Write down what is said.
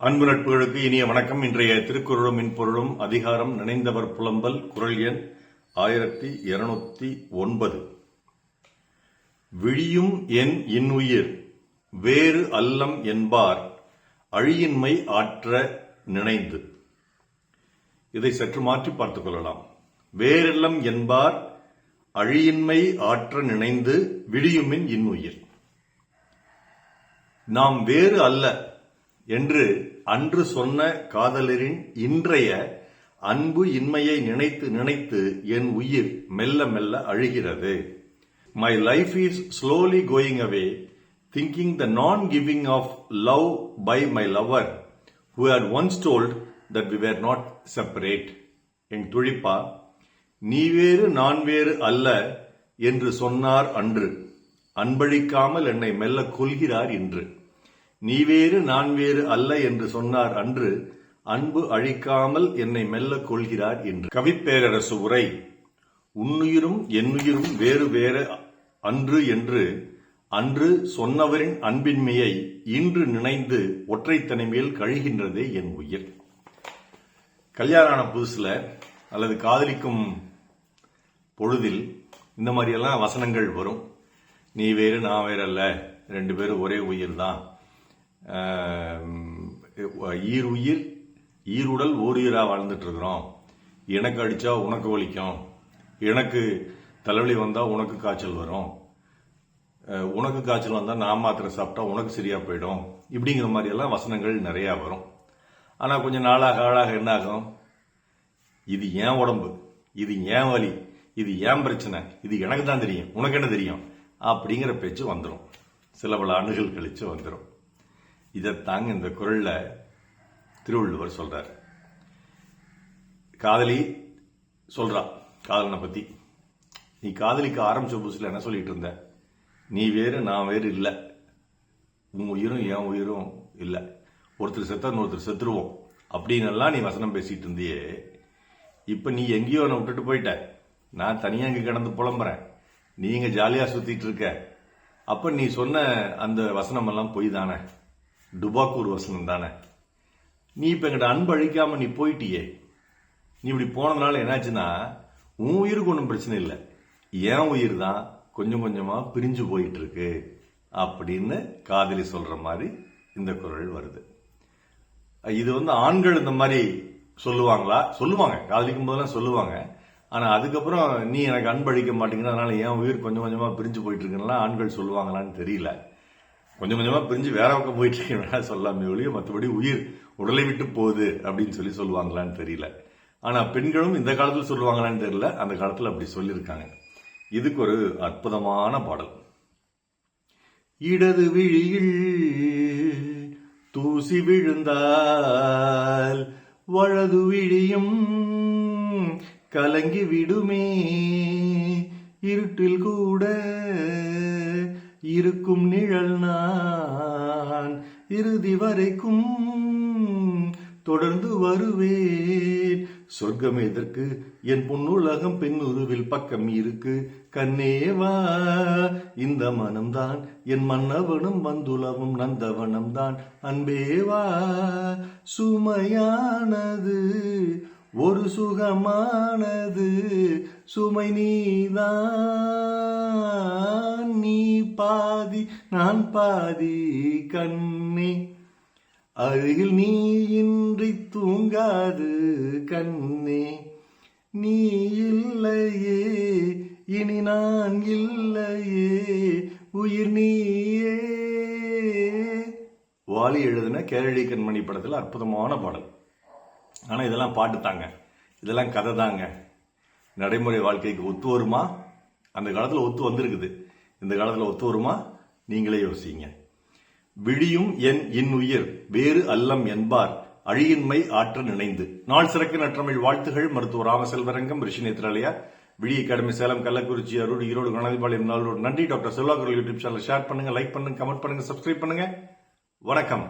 அன்பு நட்புகளுக்கு இனிய வணக்கம். இன்றைய திருக்குறளும் மின்பொருளும் அதிகாரம் நினைந்தவர் புலம்பல். குறள் எண் 1209. விழியும் என் இன்னுயிர் வேறு அல்லம் என்பார் அழியின்மை ஆற்ற நினைந்து. இதை சற்று மாற்றி பார்த்துக் கொள்ளலாம். வேறெல்லம் என்பார் அழியின்மை ஆற்ற நினைந்து விழியுமின் இன்னுயிர். நாம் வேறு அல்ல என்று அன்று சொன்ன காதலரின் இன்றைய அன்பு இன்மையை நினைத்து நினைத்து என் உயிர் மெல்ல மெல்ல அழுகிறது. My life is slowly going away, thinking the non-giving of love by my lover, who had once told that we were not separate. என் துழிப்பா, நீ வேறு நான் வேறு அல்ல என்று சொன்னார் அன்று, அன்பளிக்காமல் என்னை மெல்ல கொள்கிறார் இன்று. நீ வேறு நான் வேறு அல்ல என்று சொன்னார் அன்று, அன்பு அழிக்காமல் என்னை மெல்ல கொள்கிறார் என்று. கவிப்பேரரசு உரை. உன்னுயிரும் என்னுயிரும் வேறு வேறு அன்று என்று அன்று சொன்னவரின் அன்பின்மையை இன்று நினைந்து ஒற்றைத்தனிமையில் கழிகின்றதே என் உயிர். கல்யாண புதுசுல அல்லது காதலிக்கும் பொழுதில் இந்த மாதிரியெல்லாம் வசனங்கள் வரும். நீ வேறு நான் வேறு அல்ல, ரெண்டு பேரும் ஒரே உயிர் தான், உயிர் ஈருடல் ஓருயிரா வாழ்ந்துட்டு இருக்கிறோம், எனக்கு அடிச்சா உனக்கு வலிக்கும், எனக்கு தலைவலி வந்தா உனக்கு காய்ச்சல் வரும், உனக்கு காய்ச்சல் வந்தா நான் மாத்திரை சாப்பிட்டா உனக்கு சரியா போயிடும், இப்படிங்கிற மாதிரி எல்லாம் வசனங்கள் நிறைய வரும். ஆனா கொஞ்சம் நாளாக என்ன ஆகும், இது ஏன் உடம்பு, இது ஏன் வலி, இது ஏன் பிரச்சனை, இது எனக்கு தான் தெரியும், உனக்கு என்ன தெரியும் அப்படிங்கிற பேச்சு வந்துடும். சில பல ஆண்டுகள் கழிச்சு வந்துடும். இதைத்தாங்க இந்த குறள்ல திருவள்ளுவர் சொல்றார். காதலி சொல்றா காதலனை பத்தி. நீ காதலிக்க ஆரம்பிச்ச புதுசுல என்ன சொல்லிட்டு இருந்த, நீ வேறு நான் வேறு இல்ல, உன் உயிரும் என் உயிரும் இல்ல, ஒருத்தர் செத்தா ஒருத்தர் செத்துருவோம் அப்படின்னு எல்லாம் நீ வசனம் பேசிட்டு இருந்தியே. இப்ப நீ எங்கேயோ என்னை விட்டுட்டு போயிட்ட, நான் தனியா இங்க கிடந்து புலம்புறேன், நீங்க ஜாலியா சுத்திட்டு இருக்க. அப்ப நீ சொன்ன அந்த வசனம் எல்லாம் பொய் தானே, டுபாக்கூர் வசனம் தானே. நீ இப்ப எங்கிட்ட அன்பு அழிக்காம நீ போயிட்டியே. நீ இப்படி போனதுனால என்னாச்சுன்னா, உன் உயிருக்கு ஒன்றும் பிரச்சனை இல்லை, என் உயிர் தான் கொஞ்சம் கொஞ்சமா பிரிஞ்சு போயிட்டு இருக்கு அப்படின்னு காதலி சொல்ற மாதிரி இந்த குறள் வருது. இது ஆண்கள் இந்த மாதிரி சொல்லுவாங்களா? சொல்லுவாங்க, காதலிக்கும் போதெல்லாம் சொல்லுவாங்க. ஆனா அதுக்கப்புறம் நீ எனக்கு அன்பு அழிக்க மாட்டேங்கிற, அதனால என் உயிர் கொஞ்சம் கொஞ்சமா பிரிஞ்சு போயிட்டு இருக்குன்னா ஆண்கள் சொல்லுவாங்களான்னு தெரியல. கொஞ்சம் கொஞ்சமா பிரிஞ்சு வேற பக்கம் போயிட்டு இருக்கேன் சொல்லாமே ஒழிய, மற்றபடி உயிர் உடலை விட்டு போகுது அப்படின்னு சொல்லுவாங்களான்னு தெரியல. ஆனா பெண்களும் இந்த காலத்துல சொல்லுவாங்களான்னு தெரியல, அந்த காலத்துல அப்படி சொல்லியிருக்காங்க. இதுக்கு ஒரு அற்புதமான பாடல். இடது விழியில் தூசி விழுந்தால் வலது விழியும் கலங்கி விடுமே, இருட்டில் கூட இருக்கும் நிழல் நான் இறுதி வரைக்கும் தொடர்ந்து வருவேன். சொர்க்கம் எதற்கு, என் பொன்னுலகம் பெண்ணுருவில் பக்கம் இருக்கு, கண்ணேவா இந்த மனம்தான் என் மன்னவனும் வந்துலவும் நந்தவனம்தான், அன்பேவா சுமையானது ஒரு சுகமானது, சுமை நீதான், நீ பாதி நான் பாதி, கண்ணே அருகில் நீ இன்றி தூங்காது கண்ணே, நீ இல்லையே இனி நான் இல்லையே, உயிர் நீயே. வாலி எழுதின கேரளி கண்மணி படத்தில் அற்புதமான பாடல். ஆனா இதெல்லாம் பாட்டு தாங்க, இதெல்லாம் கதை தாங்க. நடைமுறை வாழ்க்கைக்கு ஒத்து வருமா? அந்த காலத்துல ஒத்து வந்திருக்குது, இந்த காலத்துல ஒத்து வருமா? நீங்களே யோசிங்க. விழியும் என் இன்னுயிர் வேறு அல்லம் என்பார் அழியின்மை ஆற்ற நினைந்து. நாள் சிறக்க நற்றமிழ் வாழ்த்துகள். மருத்துவர் ராமசெல்வரங்கம், ரிஷி நேத்ராலயா, விழி அகாடமி, சேலம், கள்ளக்குறிச்சி, அரூர், ஈரோடு, கணதிபாளையம், நாளோடு. நன்றி. டாக்டர் செல்வா குரல் யூடியூப் சேனல் ஷேர் பண்ணுங்க, லைக் பண்ணுங்க, கமெண்ட் பண்ணுங்க, சப்ஸ்கிரைப் பண்ணுங்க. வணக்கம்.